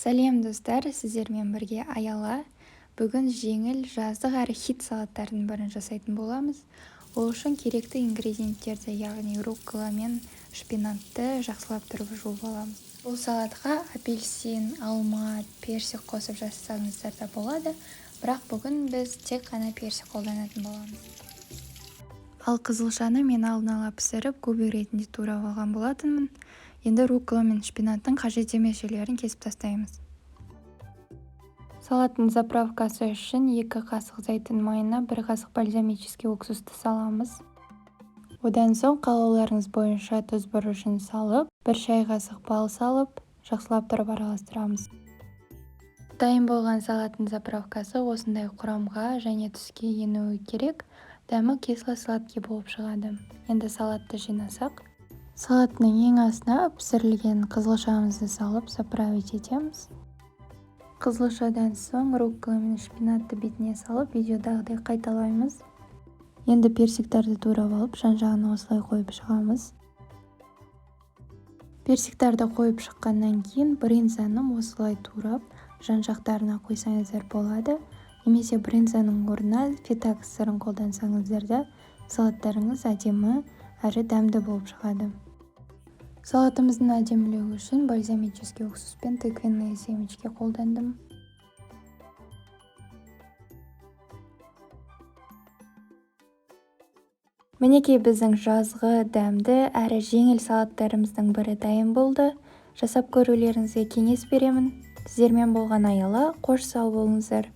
Сәлем достар, сіздермен бірге Аяла. Бүгін жеңіл, жаздық әрі хит салаттардың бірін жасайтын боламыз. Ол үшін керекті ингредиенттерді, яғни руккола мен шпинатты жақсылап тұрып жуып аламыз. Бұл салатқа апельсин, алма, персик қосып жасасаңыздар да болады, бірақ бүгін біз тек қана персик қолданатын боламыз. Ал қызылшаны мен алдын ала пісіріп, кубик ретінде турап алған болатынмын. Енді руккола мен шпинаттың қажет емес жерлерін кесіп тастаймыз. Салаттың заправкасы үшін 2 қасық зәйтүн майына 1 қасық бальзамический уксусты саламыз. Одан соң қалауларыңыз бойынша тұз бұрышын салып, 1 шай қасық бал салып, жақсылап тұрып араластырамыз. Дайын болған салаттың заправкасы осындай құрамға және түске енуі керек. Дәмі кисло-сладкий болып шығады. Енді салатты жинасақ, салаттың ең астына пісірілген қызылшамызды салып заправить етеміз. Қызылшадан соң руккола мен шпинатты бетіне салып, видеодағыдай қайталаймыз. Енді персиктерді турап алып, жан-жағына осылай қойып шығамыз. Персиктерді қойып шыққаннан кейін брынзаны осылай турап, жан-жақтарына қойсаңыздар болады. Немесе брынзаның орнына фета сырын қолдансаңыздар да салаттарыңыз әдемі әрі дәмді болып шығады. Салатымыздың әдемілігі үшін бальзамический уксус пен тыквенные семечки қолдандым. Мінекей біздің жазғы дәмді әрі жеңіл салаттарымыздың бірі дайын болды. Жасап көрулеріңізге кеңес беремін. Сіздермен болған Аяла, қош сау болыңыздар.